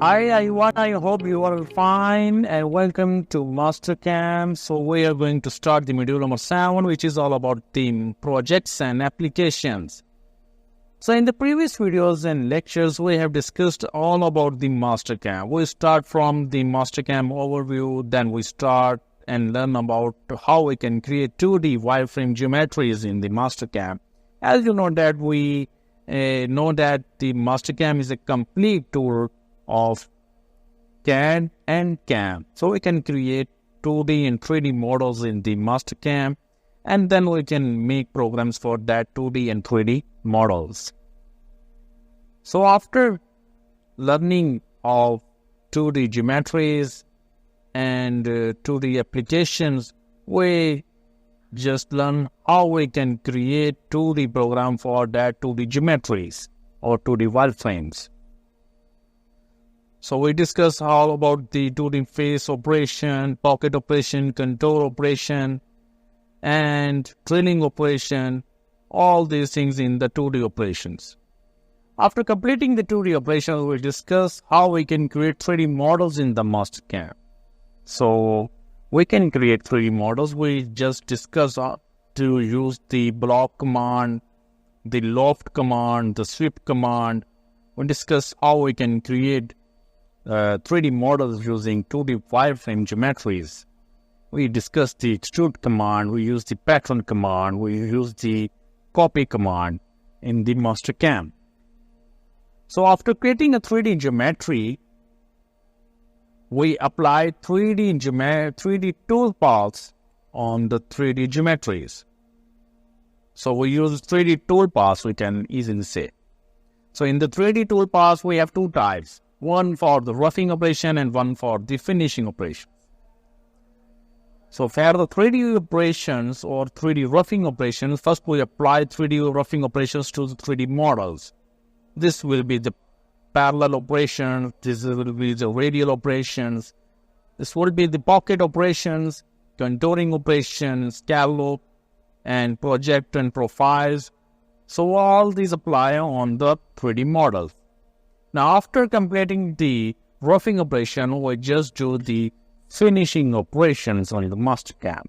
Hi everyone, I hope you are fine and welcome to MasterCAM. So we are going to start the module number 7, which is all about the projects and applications. So in the previous videos and lectures, we have discussed all about the MasterCAM. We start from the MasterCAM overview, then we start and learn about how we can create 2D wireframe geometries in the MasterCAM. As you know that we know that the MasterCAM is a complete tool of CAD and CAM. So we can create 2D and 3D models in the MasterCAM, and then we can make programs for that 2D and 3D models. So after learning of 2D geometries and 2D applications, we just learn how we can create 2D program for that 2D geometries or 2D wireframes. So we discuss all about the 2D face operation, pocket operation, contour operation, and drilling operation, all these things in the 2D operations. After completing the 2D operations, we discuss how we can create 3D models in the MasterCAM. So we can create 3D models. We just discuss to use the block command, the loft command, the sweep command. We discuss how we can create 3D models using 2D wireframe geometries. We discussed the extrude command, we use the pattern command, we use the copy command in the MasterCAM. So after creating a 3D geometry, we apply 3D toolpaths on the 3D geometries. So we use 3D toolpaths, we can easily say. So in the 3D toolpaths, we have two types. One for the roughing operation and one for the finishing operations. So for the 3D operations or 3D roughing operations, first we apply 3D roughing operations to the 3D models. This will be the parallel operations, this will be the radial operations, this will be the pocket operations, contouring operations, scallop, and project and profiles. So all these apply on the 3D models. Now, after completing the roughing operation, we just do the finishing operations on the MasterCAM.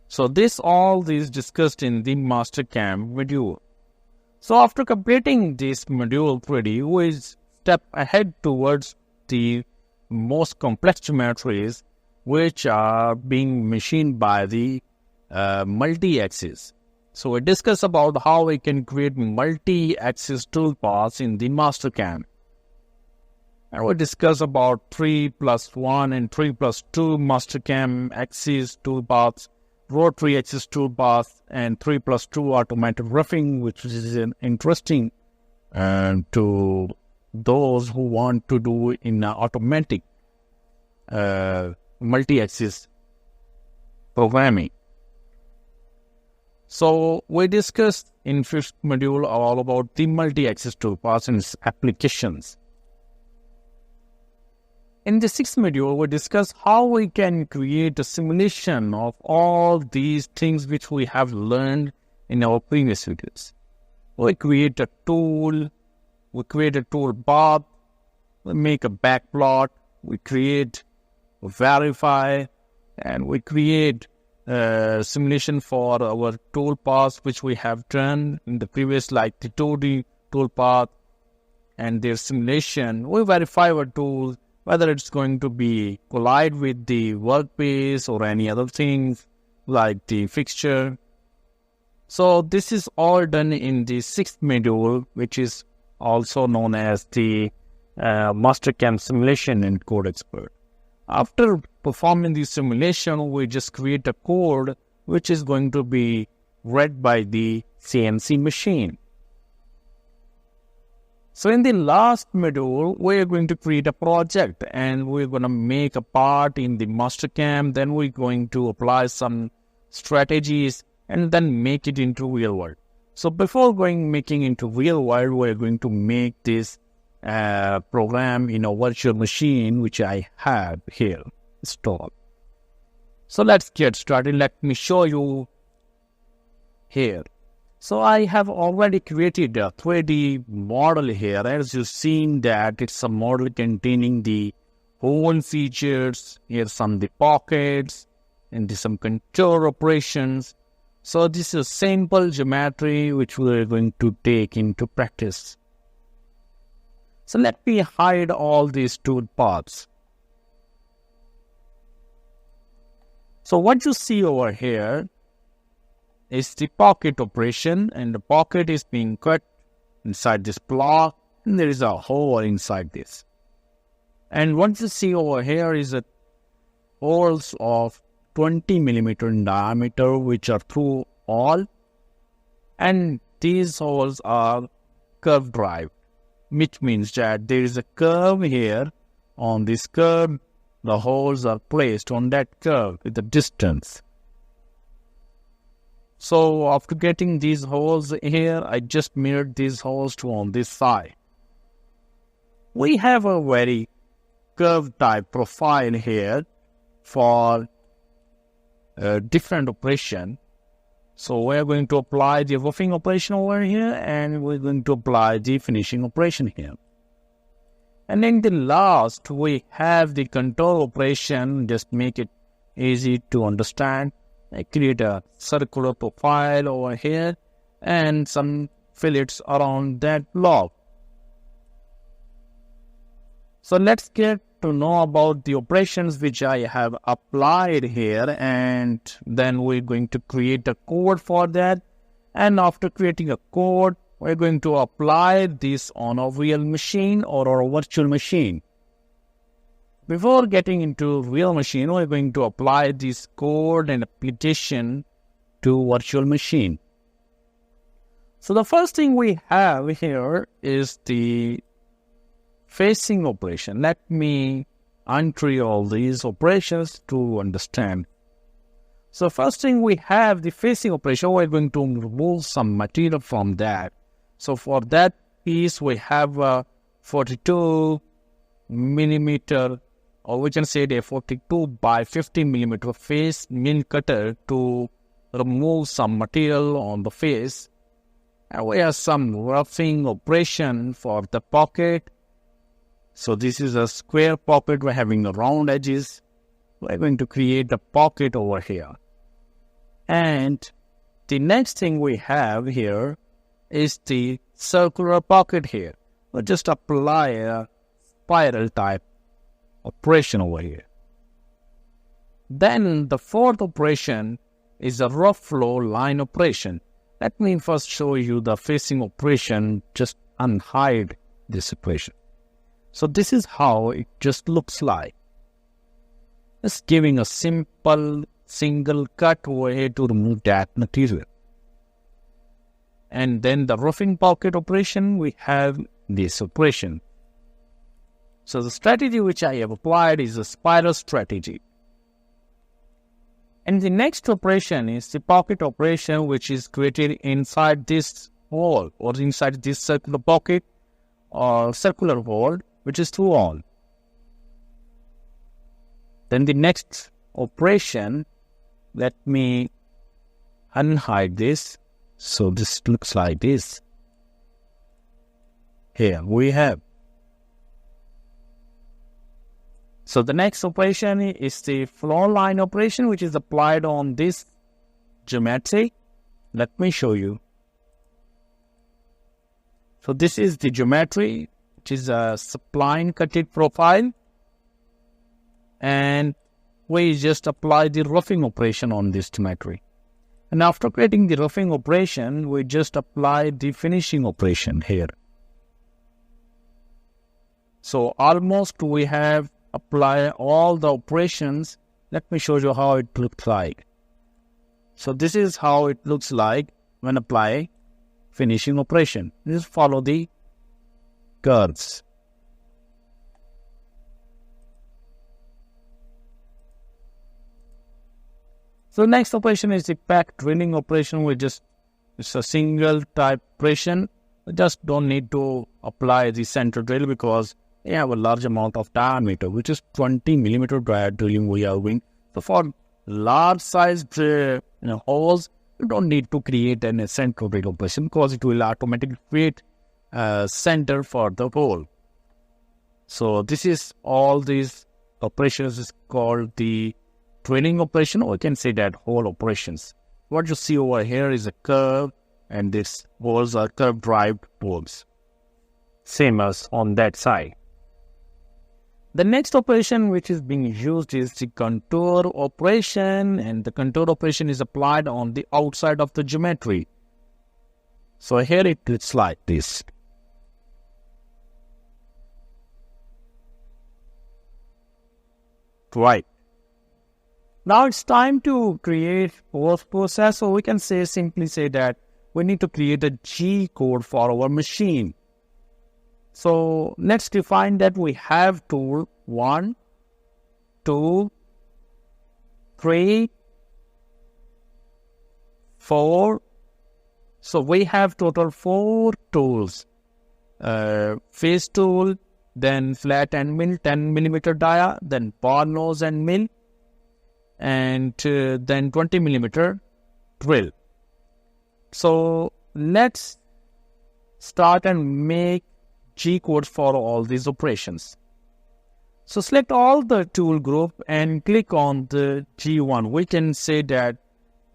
So all these discussed in the MasterCAM module. So after completing this module 3D, we step ahead towards the most complex geometries, which are being machined by the multi-axis. So we discuss about how we can create multi-axis toolpaths in the MasterCAM. And we discuss about 3+1 and 3+2 MasterCAM axis toolpaths, rotary axis toolpaths, and 3+2 automated roughing, which is interesting to those who want to do in automatic multi-axis programming. So we discussed in fifth module all about the multi-axis toolpaths and its applications. In the sixth module, we discuss how we can create a simulation of all these things which we have learned in our previous videos. We create a tool, we create a tool path, we make a backplot, we create, verify, and we create simulation for our toolpaths which we have done in the previous, like the 2D toolpath and their simulation. We verify our tool, whether it's going to be collide with the workpiece or any other things like the fixture. So this is all done in the sixth module, which is also known as the MasterCAM Simulation and Code Expert. After performing the simulation, we just create a code which is going to be read by the CNC machine. So in the last module, we are going to create a project and we're going to make a part in the MasterCAM. Then we're going to apply some strategies and then make it into real world. So before making into real world, we're going to make this program in a virtual machine, which I have here installed. So let's get started. Let me show you here. So I have already created a 3D model here. As you've seen that it's a model containing the hole features. Here's some the pockets and some contour operations. So this is simple geometry which we are going to take into practice. So let me hide all these tool paths. So what you see over here is the pocket operation, and the pocket is being cut inside this block, and there is a hole inside this. And what you see over here is a holes of 20 millimeter in diameter, which are through all, and these holes are curve drive, which means that there is a curve here. On this curve, the holes are placed on that curve with the distance. So after getting these holes here, I just mirrored these holes to on this side. We have a very curved type profile here for different operation. So we're going to apply the rouging operation over here, and we're going to apply the finishing operation here. And in the last, we have the contour operation. Just make it easy to understand. I create a circular profile over here and some fillets around that block. So let's get to know about the operations which I have applied here, and then we're going to create a code for that. And after creating a code, we're going to apply this on a real machine or a virtual machine. Before getting into real machine, we're going to apply this code and application to virtual machine. So the first thing we have here is the facing operation. Let me untry all these operations to understand. So first thing we have the facing operation. We're going to remove some material from that. So for that piece, we have a 42 millimeter, or we can say a 42 by 50 millimeter face mill cutter to remove some material on the face. And we have some roughing operation for the pocket. So this is a square pocket. We're having the round edges. We're going to create a pocket over here. And the next thing we have here is the circular pocket here. We'll just apply a spiral type operation over here. Then the fourth operation is a rough flow line operation. Let me first show you the facing operation, just unhide this operation. So this is how it just looks like. Just giving a simple single cut over here to remove that material. And then the roughing pocket operation, we have this operation. So the strategy which I have applied is a spiral strategy. And the next operation is the pocket operation, which is created inside this hole or inside this circular pocket or circular hole, which is through all. Then the next operation, let me unhide this. So this looks like this. Here we have. So the next operation is the flow line operation, which is applied on this geometry. Let me show you. So this is the geometry, which is a spline cutted profile. And we just apply the roughing operation on this geometry. And after creating the roughing operation, we just apply the finishing operation here. So almost we have applied all the operations. Let me show you how it looks like. So this is how it looks like when apply finishing operation. Just follow the curves. So next operation is the pack drilling operation. It's a single type operation. We just don't need to apply the center drill because we have a large amount of diameter, which is 20 millimeter drilling we are doing. So for large size holes, You don't need to create an central read operation because it will automatically create a center for the whole. So this is all these operations is called the training operation, or you can say that whole operations. What you see over here is a curve, and these balls are curve drive balls, same as on that side. The next operation which is being used is the contour operation, and the contour operation is applied on the outside of the geometry. So here it looks like this. Right. Now it's time to create post process, so we can simply say that we need to create a G code for our machine. So let's define that we have tool 1, 2, 3, 4. So we have total 4 tools. Face tool, then flat and mill 10 millimeter dia, then bar nose and mill, and then 20 millimeter drill. So let's start and make G codes for all these operations. So select all the tool group and click on the G1. We can say that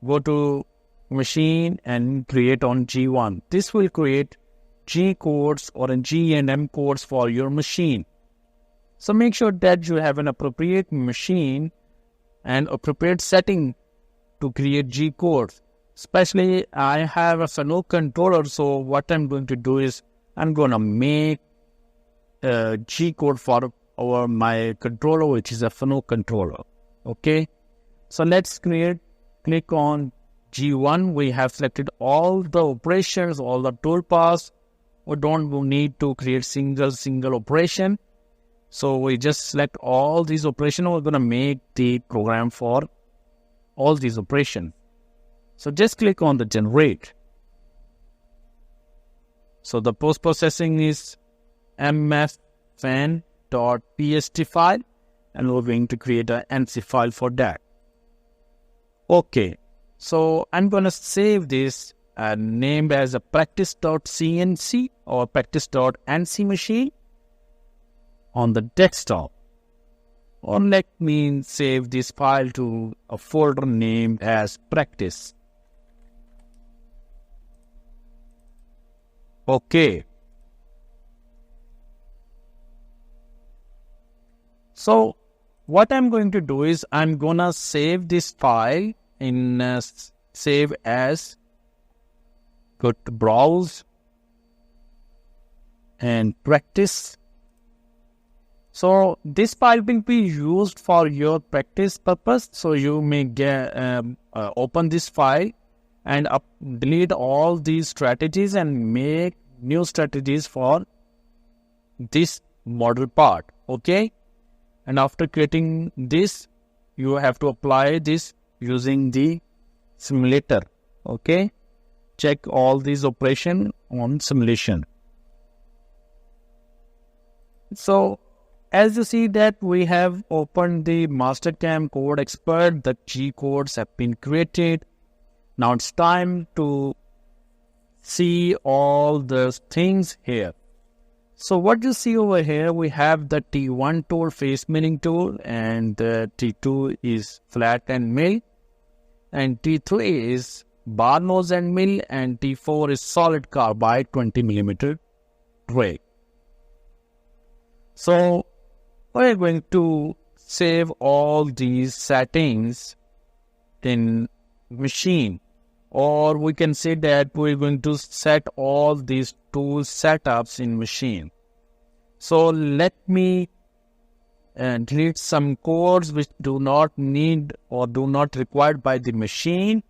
go to machine and create on G1. This will create G codes or a G and M codes for your machine. So make sure that you have an appropriate machine and appropriate setting to create G codes. Especially I have a Fanuc controller, so what I'm going to do is I'm going to make a G code for my controller, which is a Fanuc controller. Okay, so let's click on G1. We have selected all the operations, all the toolpaths. We don't need to create single operation. So we just select all these operations. We're going to make the program for all these operations. So just click on the generate. So the post-processing is mfn.pst file, and we're going to create an NC file for that. Okay, so I'm going to save this and name as a practice.cnc or practice.nc machine on the desktop. Or let me save this file to a folder named as practice. Okay. So what I'm going to do is I'm gonna save this file in save as. Go to browse and practice. So this file will be used for your practice purpose. So you may get open this file and delete all these strategies and make new strategies for this model part. Okay, and after creating this, you have to apply this using the simulator. Okay, check all these operations on simulation. So as you see that we have opened the MasterCAM Code Expert, the G codes have been created. Now it's time to see all the things here. So what you see over here, we have the T1 tool, face milling tool, and the T2 is flat and mill, and T3 is bar nose and mill, and T4 is solid carbide 20 millimeter drill. So we're going to save all these settings in machine, or we can say that we're going to set all these tool setups in machine. So let me delete some codes which do not need or do not required by the machine.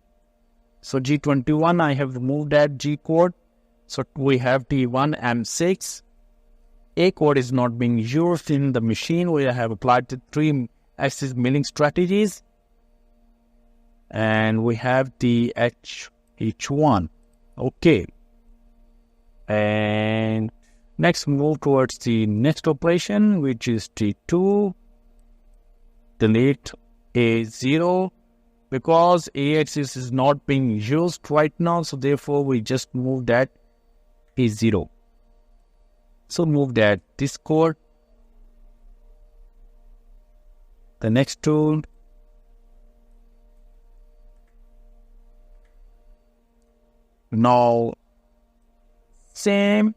So G21, I have removed that G code. So we have T1 M6. A code is not being used in the machine. We have applied the 3-axis milling strategies. And we have the H1. Okay. And next move towards the next operation, which is T2. Delete A0. because AXis is not being used right now, so therefore we just move that P0. So move that this code. The next tool. Now, same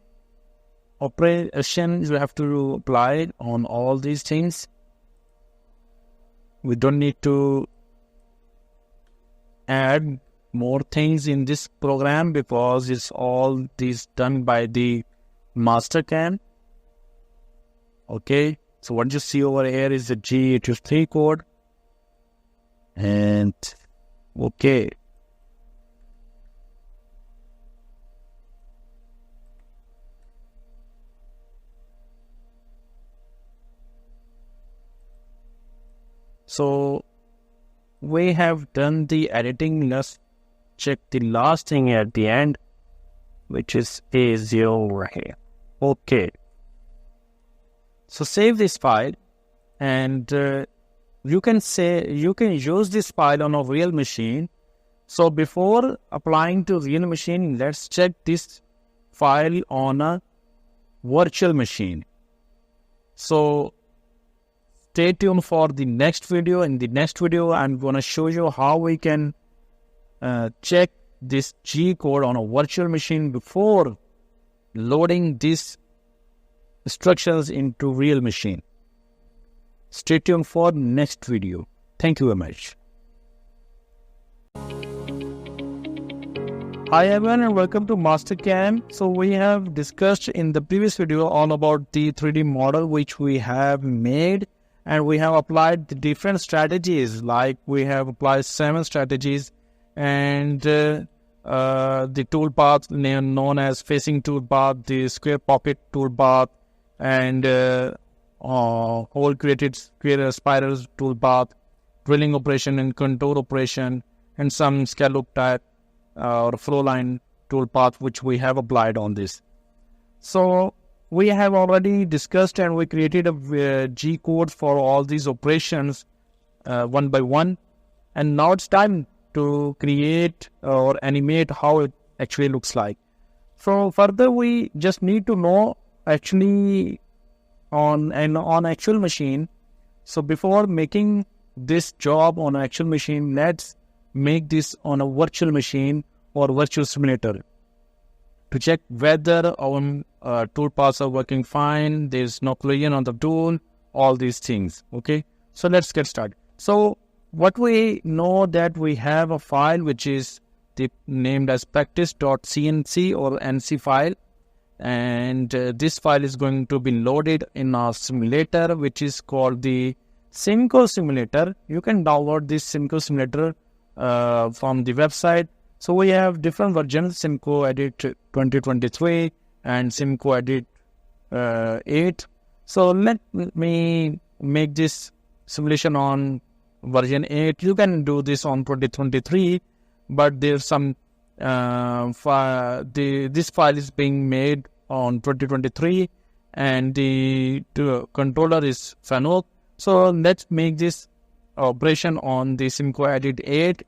operation you have to apply it on all these things. We don't need to add more things in this program because it's all this done by the MasterCAM. Okay, so what you see over here is the G83 code. And okay. So we have done the editing. Let's check the last thing at the end, which is A0 right here. Okay. So save this file, and you can use this file on a real machine. So before applying to real machine, let's check this file on a virtual machine. So stay tuned for the next video. In the next video, I'm going to show you how we can check this G code on a virtual machine before loading these instructions into real machine. Stay tuned for next video. Thank you very much. Hi everyone and welcome to MasterCAM. So we have discussed in the previous video all about the 3D model which we have made, and we have applied the different strategies. Like we have applied 7 strategies, and the toolpath known as facing toolpath, the square pocket toolpath, and hole created square spirals toolpath, drilling operation and contour operation, and some scallop type or flow line toolpath which we have applied on this. So we have already discussed and we created a G code for all these operations one by one, and now it's time to create or animate how it actually looks like. So further we just need to know actually on actual machine. So before making this job on actual machine, let's make this on a virtual machine or virtual simulator to check whether our tool paths are working fine, there's no collision on the tool, all these things. Okay, so let's get started. So what we know that we have a file which is named as practice.cnc or nc file, and this file is going to be loaded in our simulator which is called the Simco simulator. You can download this Simco simulator from the website. So we have different versions: Simco Edit 2023 and Simco Edit 8. So let me make this simulation on version 8. You can do this on 2023, but there's some this file is being made on 2023 and the controller is Fanuc. So let's make this operation on the Simco Edit 8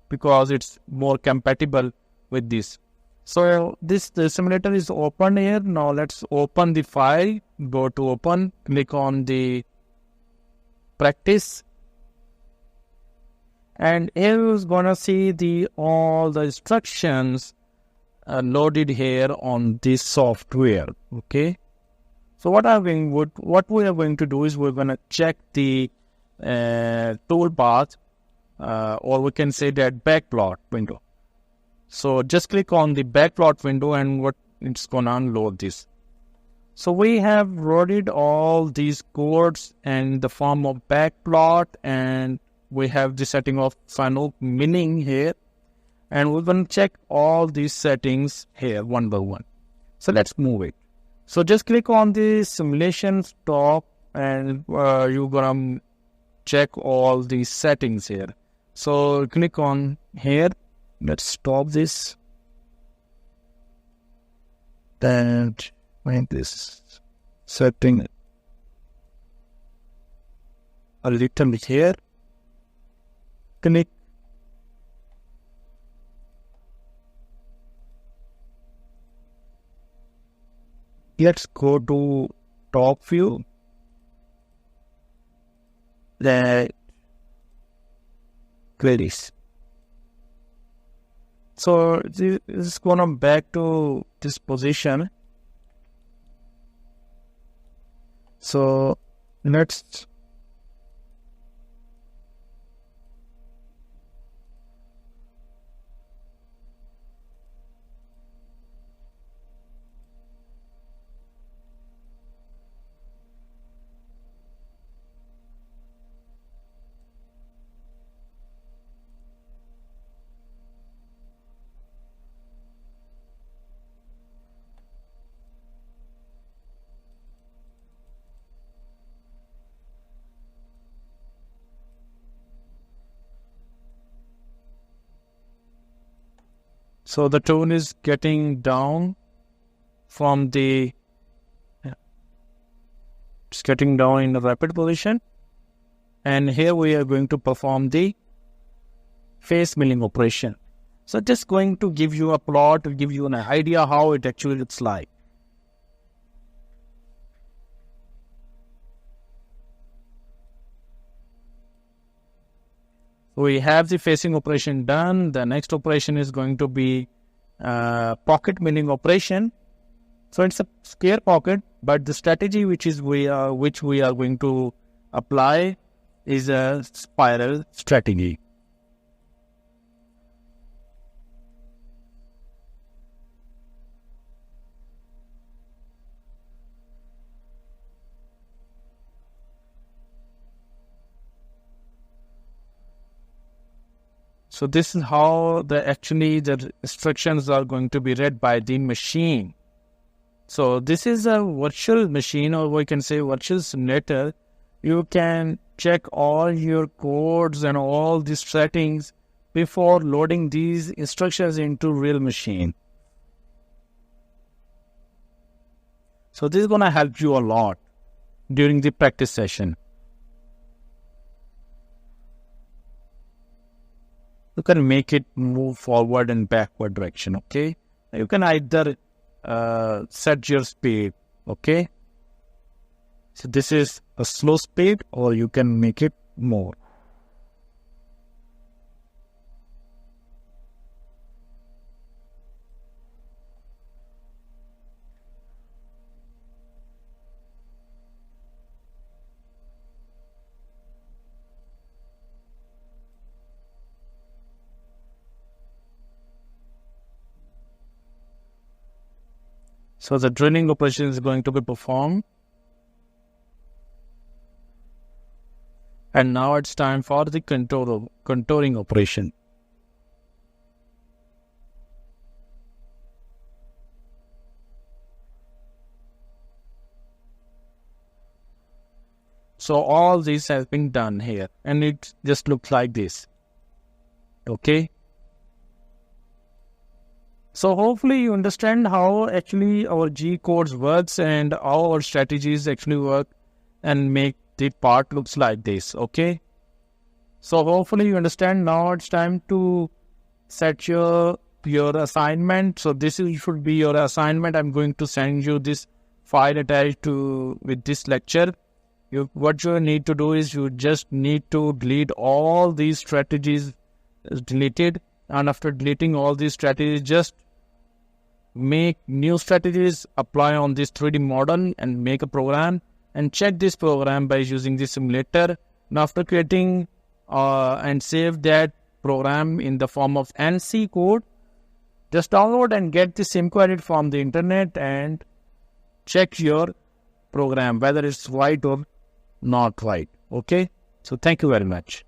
because it's more compatible with this. So the simulator is open here. Now let's open the file. Go to open, click on the practice, and here you're gonna see all the instructions loaded here on this software. Okay, so what we are going to do is we're gonna check the toolpath, or we can say that backplot window. So just click on the backplot window and it's gonna unload this. So we have loaded all these codes in the form of backplot, and we have the setting of Fanuc milling here, and we're going to check all these settings here one by one. So let's move it. So just click on the simulation stop, and you're going to check all these settings here. So click on here. Let's stop this. Then make this setting a little bit here. Click let's go to top view. Then queries. So this is gonna back to this position. So let's so the tone is getting down from the it's getting down in a rapid position, and here we are going to perform the face milling operation. So just going to give you a plot to give you an idea how it actually looks like. We have the facing operation done. The next operation is going to be pocket milling operation. So it's a square pocket, but the strategy which we are going to apply is a spiral strategy. So this is how the instructions are going to be read by the machine. So this is a virtual machine, or we can say virtual simulator. You can check all your codes and all these settings before loading these instructions into real machine. So this is going to help you a lot during the practice session. You can make it move forward and backward direction, okay? You can either set your speed, okay? So this is a slow speed, or you can make it more. So the drilling operation is going to be performed. And now it's time for the contouring operation. So all this has been done here, and it just looks like this. Okay. So hopefully you understand how actually our G codes works and how our strategies actually work and make the part looks like this. Okay. So hopefully you understand. Now it's time to set your assignment. So this should be your assignment. I'm going to send you this file attached with this lecture. What you need to do is you just need to delete all these strategies deleted, and after deleting all these strategies, just make new strategies, apply on this 3D model and make a program, and check this program by using the simulator. And after creating and save that program in the form of NC code, just download and get the SimQuery from the internet and check your program whether it's right or not right. Okay, so thank you very much.